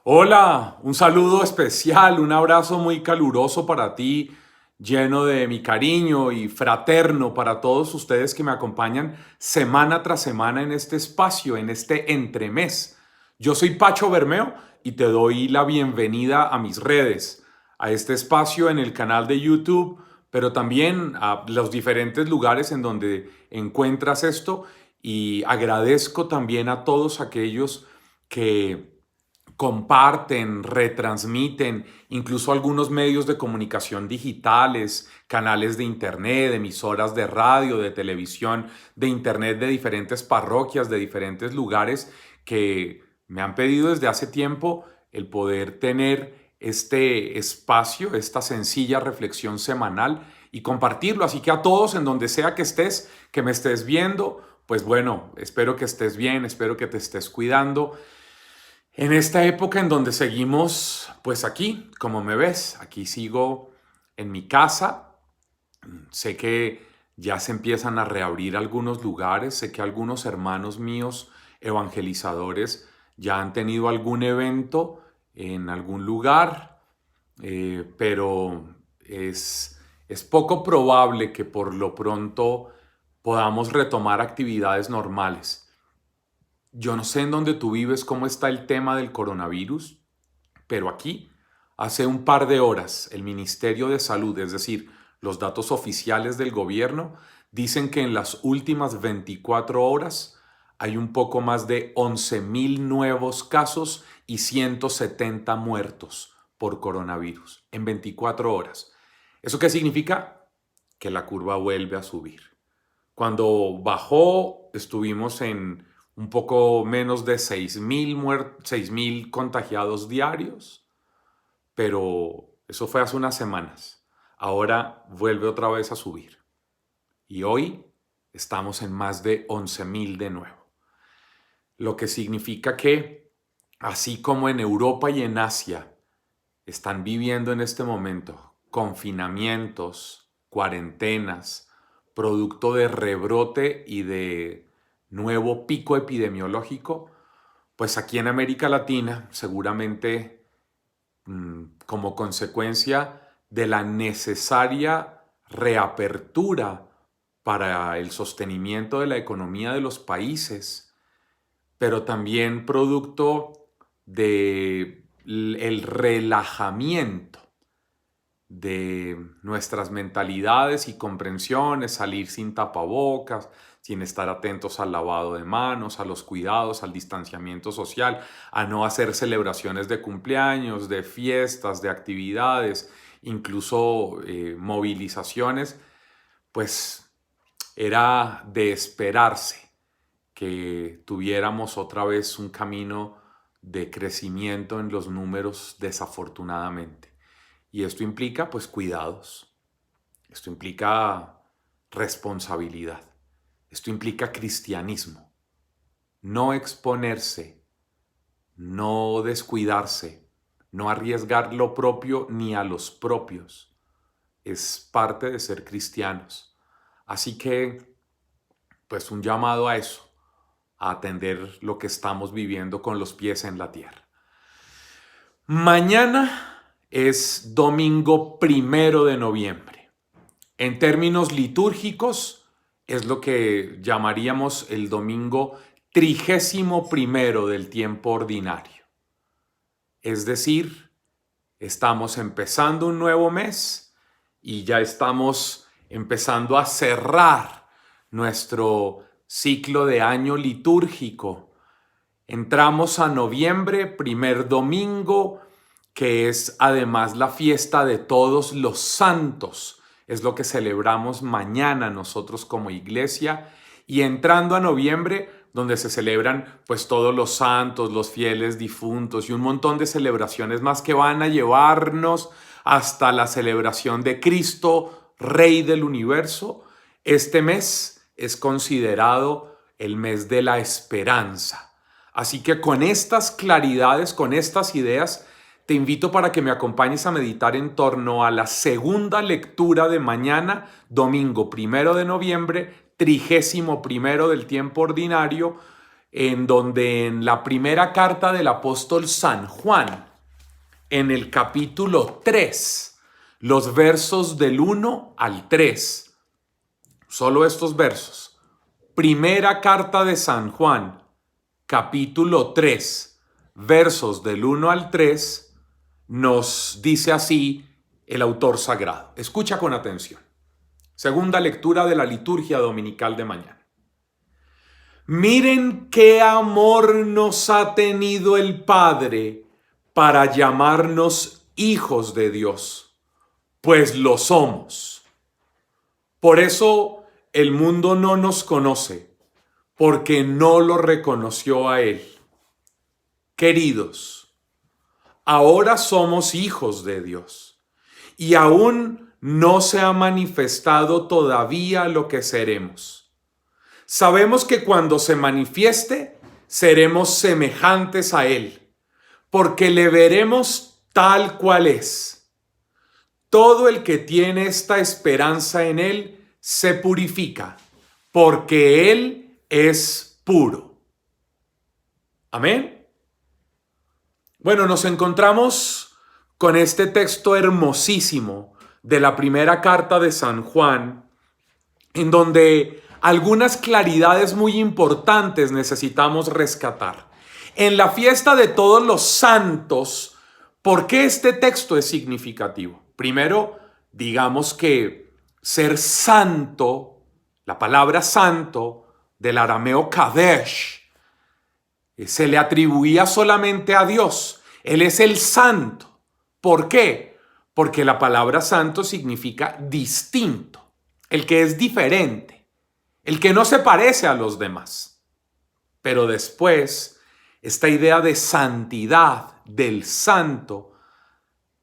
Hola, un saludo especial, un abrazo muy caluroso para ti, lleno de mi cariño y fraterno para todos ustedes que me acompañan semana tras semana en este espacio, en este entremés. Yo soy Pacho Bermeo y te doy la bienvenida a mis redes, a este espacio en el canal de YouTube, pero también a los diferentes lugares en donde encuentras esto y agradezco también a todos aquellos que comparten, retransmiten, incluso algunos medios de comunicación digitales, canales de internet, emisoras de radio, de televisión, de internet de diferentes parroquias, de diferentes lugares que me han pedido desde hace tiempo el poder tener este espacio, esta sencilla reflexión semanal y compartirlo. Así que a todos, en donde sea que estés, que me estés viendo, pues bueno, espero que estés bien, espero que te estés cuidando. En esta época en donde seguimos, pues aquí, como me ves, aquí sigo en mi casa. Sé que ya se empiezan a reabrir algunos lugares, sé que algunos hermanos míos evangelizadores ya han tenido algún evento en algún lugar, pero es poco probable que por lo pronto podamos retomar actividades normales. Yo no sé en dónde tú vives cómo está el tema del coronavirus, pero aquí, hace un par de horas, el Ministerio de Salud, es decir, los datos oficiales del gobierno, dicen que en las últimas 24 horas hay un poco más de 11.000 nuevos casos y 170 muertos por coronavirus en 24 horas. ¿Eso qué significa? Que la curva vuelve a subir. Cuando bajó, estuvimos en un poco menos de 6.000 contagiados diarios, pero eso fue hace unas semanas. Ahora vuelve otra vez a subir. Y hoy estamos en más de 11.000 de nuevo. Lo que significa que, así como en Europa y en Asia están viviendo en este momento confinamientos, cuarentenas, producto de rebrote y de nuevo pico epidemiológico, pues aquí en América Latina seguramente como consecuencia de la necesaria reapertura para el sostenimiento de la economía de los países, pero también producto de el relajamiento de nuestras mentalidades y comprensiones, salir sin tapabocas, sin estar atentos al lavado de manos, a los cuidados, al distanciamiento social, a no hacer celebraciones de cumpleaños, de fiestas, de actividades, incluso movilizaciones, pues era de esperarse que tuviéramos otra vez un camino de crecimiento en los números, desafortunadamente. Y esto implica pues cuidados, esto implica responsabilidad, esto implica cristianismo, no exponerse, no descuidarse, no arriesgar lo propio ni a los propios. Es parte de ser cristianos. Así que pues un llamado a eso, a atender lo que estamos viviendo con los pies en la tierra. Mañana es domingo 1 de noviembre. En términos litúrgicos, es lo que llamaríamos el domingo 31 del tiempo ordinario. Es decir, estamos empezando un nuevo mes y ya estamos empezando a cerrar nuestro ciclo de año litúrgico. Entramos a noviembre, primer domingo, que es además la fiesta de todos los santos. Es lo que celebramos mañana nosotros como iglesia. Y entrando a noviembre, donde se celebran pues todos los santos, los fieles difuntos y un montón de celebraciones más que van a llevarnos hasta la celebración de Cristo, Rey del universo. Este mes es considerado el mes de la esperanza. Así que con estas claridades, con estas ideas, te invito para que me acompañes a meditar en torno a la segunda lectura de mañana, domingo 1 de noviembre, 31 del tiempo ordinario, en donde en la primera carta del apóstol San Juan, en el capítulo 3, los versos del 1 al 3, solo estos versos. Primera carta de San Juan, capítulo 3, versos del 1 al 3, nos dice así el autor sagrado. Escucha con atención. Segunda lectura de la liturgia dominical de mañana. Miren qué amor nos ha tenido el Padre para llamarnos hijos de Dios, pues lo somos. Por eso el mundo no nos conoce, porque no lo reconoció a Él. Queridos, ahora somos hijos de Dios, y aún no se ha manifestado todavía lo que seremos. Sabemos que cuando se manifieste, seremos semejantes a Él, porque le veremos tal cual es. Todo el que tiene esta esperanza en Él se purifica, porque Él es puro. Amén. Bueno, nos encontramos con este texto hermosísimo de la primera carta de San Juan, en donde algunas claridades muy importantes necesitamos rescatar. En la fiesta de todos los santos, ¿por qué este texto es significativo? Primero, digamos que ser santo, la palabra santo del arameo kadesh, se le atribuía solamente a Dios. Él es el santo. ¿Por qué? Porque la palabra santo significa distinto, el que es diferente, el que no se parece a los demás. Pero después, esta idea de santidad, del santo,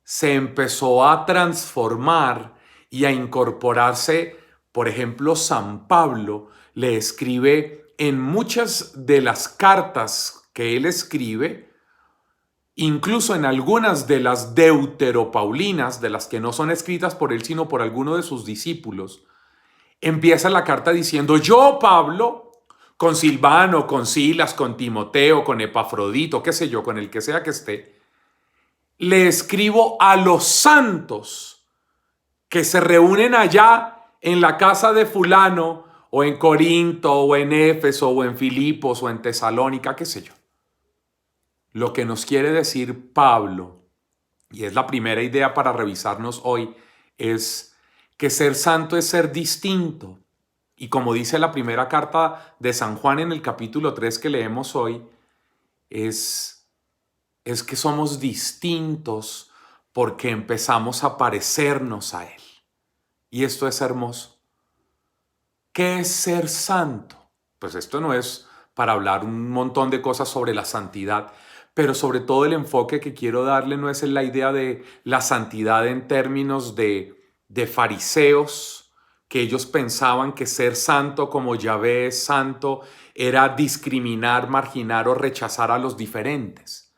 se empezó a transformar y a incorporarse. Por ejemplo, San Pablo le escribe en muchas de las cartas que él escribe, incluso en algunas de las deuteropaulinas, de las que no son escritas por él, sino por alguno de sus discípulos, empieza la carta diciendo: yo, Pablo, con Silvano, con Silas, con Timoteo, con Epafrodito, qué sé yo, con el que sea que esté, le escribo a los santos que se reúnen allá en la casa de fulano, o en Corinto, o en Éfeso, o en Filipos, o en Tesalónica, qué sé yo. Lo que nos quiere decir Pablo, y es la primera idea para revisarnos hoy, es que ser santo es ser distinto. Y como dice la primera carta de San Juan en el capítulo 3 que leemos hoy, es que somos distintos porque empezamos a parecernos a Él. Y esto es hermoso. ¿Qué es ser santo? Pues esto no es para hablar un montón de cosas sobre la santidad, pero sobre todo el enfoque que quiero darle no es en la idea de la santidad en términos de fariseos, que ellos pensaban que ser santo como Yahvé es santo era discriminar, marginar o rechazar a los diferentes.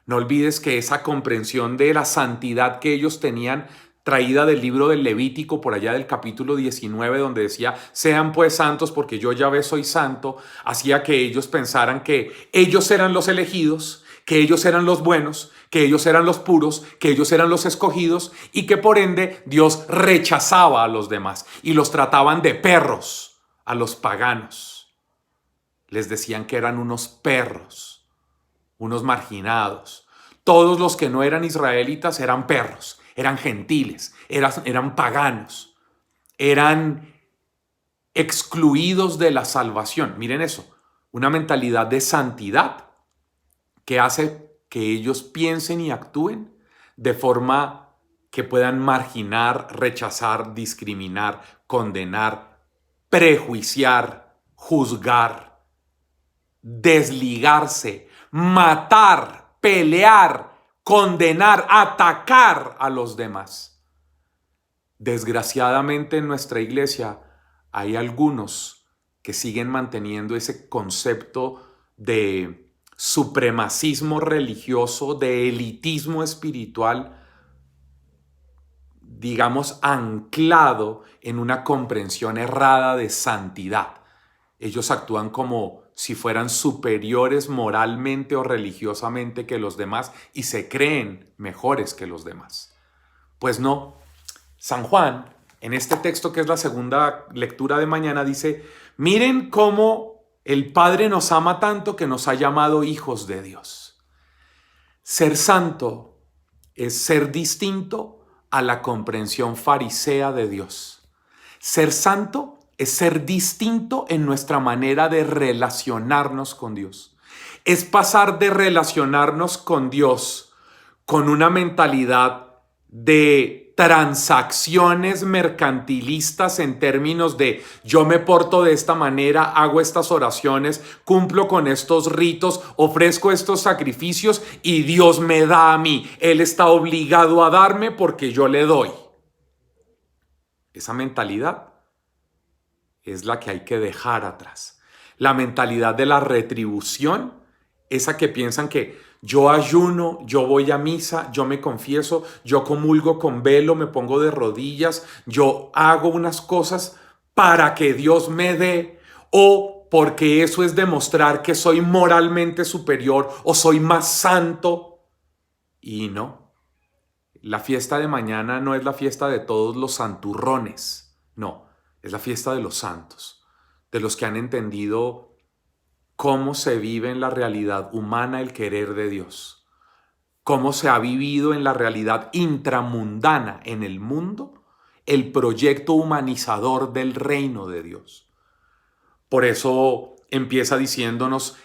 No olvides que esa comprensión de la santidad que ellos tenían, traída del libro del Levítico, por allá del capítulo 19, donde decía: sean pues santos porque yo Yahvé soy santo, hacía que ellos pensaran que ellos eran los elegidos, que ellos eran los buenos, que ellos eran los puros, que ellos eran los escogidos, y que por ende Dios rechazaba a los demás y los trataban de perros a los paganos. Les decían que eran unos perros, unos marginados. Todos los que no eran israelitas eran perros, eran gentiles, eran paganos, eran excluidos de la salvación. Miren eso, una mentalidad de santidad que hace que ellos piensen y actúen de forma que puedan marginar, rechazar, discriminar, condenar, prejuiciar, juzgar, desligarse, matar, pelear, condenar, atacar a los demás. Desgraciadamente en nuestra iglesia hay algunos que siguen manteniendo ese concepto de supremacismo religioso, de elitismo espiritual, digamos, anclado en una comprensión errada de santidad. Ellos actúan como si fueran superiores moralmente o religiosamente que los demás y se creen mejores que los demás. Pues no. San Juan, en este texto que es la segunda lectura de mañana, dice, miren cómo el Padre nos ama tanto que nos ha llamado hijos de Dios. Ser santo es ser distinto a la comprensión farisea de Dios. Ser santo es ser distinto en nuestra manera de relacionarnos con Dios. Es pasar de relacionarnos con Dios con una mentalidad de transacciones mercantilistas en términos de yo me porto de esta manera, hago estas oraciones, cumplo con estos ritos, ofrezco estos sacrificios y Dios me da a mí. Él está obligado a darme porque yo le doy. Esa mentalidad es la que hay que dejar atrás. La mentalidad de la retribución, esa que piensan que yo ayuno, yo voy a misa, yo me confieso, yo comulgo con velo, me pongo de rodillas, yo hago unas cosas para que Dios me dé o porque eso es demostrar que soy moralmente superior o soy más santo. Y no, la fiesta de mañana no es la fiesta de todos los santurrones, no, es la fiesta de los santos, de los que han entendido cómo se vive en la realidad humana el querer de Dios, cómo se ha vivido en la realidad intramundana en el mundo el proyecto humanizador del reino de Dios. Por eso empieza diciéndonos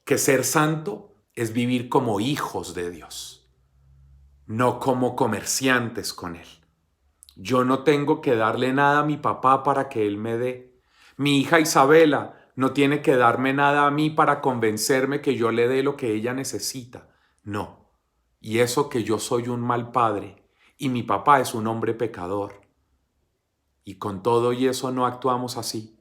que ser santo es vivir como hijos de Dios, no como comerciantes con Él. Yo no tengo que darle nada a mi papá para que Él me dé. Mi hija Isabela no tiene que darme nada a mí para convencerme que yo le dé lo que ella necesita. No. Y eso que yo soy un mal padre y mi papá es un hombre pecador. Y con todo y eso no actuamos así.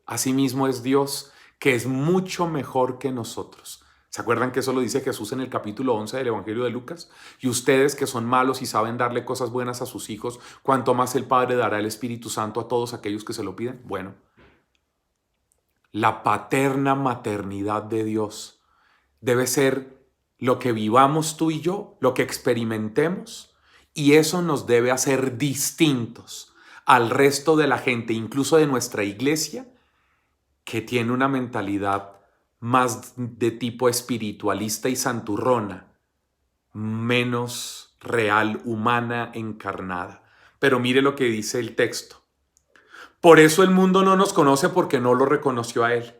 Asimismo es Dios, que es mucho mejor que nosotros. ¿Se acuerdan que eso lo dice Jesús en el capítulo 11 del Evangelio de Lucas? Y ustedes que son malos y saben darle cosas buenas a sus hijos, ¿cuánto más el Padre dará el Espíritu Santo a todos aquellos que se lo piden? Bueno, la paterna maternidad de Dios debe ser lo que vivamos tú y yo, lo que experimentemos, y eso nos debe hacer distintos al resto de la gente, incluso de nuestra iglesia, que tiene una mentalidad más de tipo espiritualista y santurrona, menos real, humana, encarnada. Pero mire lo que dice el texto. Por eso el mundo no nos conoce porque no lo reconoció a Él.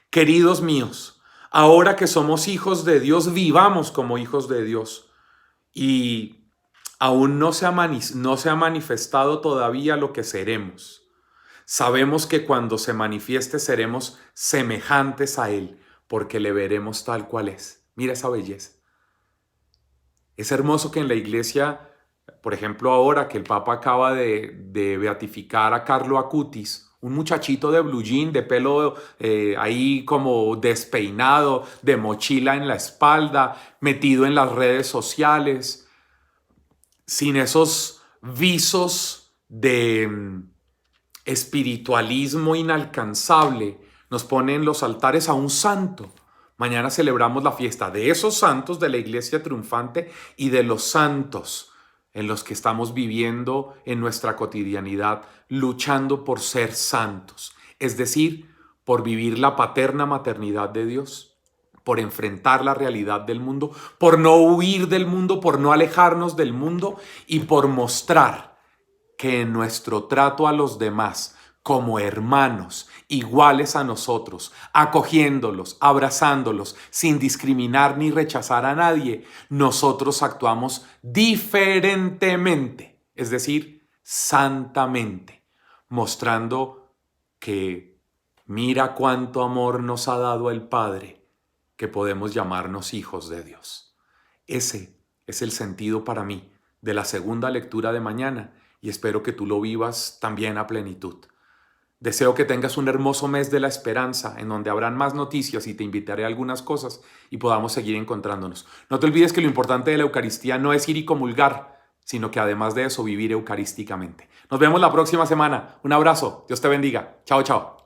Queridos míos, ahora que somos hijos de Dios, vivamos como hijos de Dios. Y aún no se ha manifestado todavía lo que seremos. Sabemos que cuando se manifieste seremos semejantes a Él, porque le veremos tal cual es. Mira esa belleza. Es hermoso que en la iglesia, por ejemplo ahora que el Papa acaba de beatificar a Carlo Acutis, un muchachito de blue jean, de pelo ahí como despeinado, de mochila en la espalda, metido en las redes sociales, sin esos visos de espiritualismo inalcanzable, nos pone en los altares a un santo. Mañana celebramos la fiesta de esos santos de la iglesia triunfante y de los santos en los que estamos viviendo en nuestra cotidianidad, luchando por ser santos, es decir, por vivir la paterna maternidad de Dios, por enfrentar la realidad del mundo, por no huir del mundo, por no alejarnos del mundo y por mostrar que en nuestro trato a los demás, como hermanos, iguales a nosotros, acogiéndolos, abrazándolos, sin discriminar ni rechazar a nadie, nosotros actuamos diferentemente, es decir, santamente, mostrando que mira cuánto amor nos ha dado el Padre, que podemos llamarnos hijos de Dios. Ese es el sentido para mí de la segunda lectura de mañana y espero que tú lo vivas también a plenitud. Deseo que tengas un hermoso mes de la esperanza en donde habrán más noticias y te invitaré a algunas cosas y podamos seguir encontrándonos. No te olvides que lo importante de la Eucaristía no es ir y comulgar, sino que además de eso vivir eucarísticamente. Nos vemos la próxima semana. Un abrazo. Dios te bendiga. Chao, chao.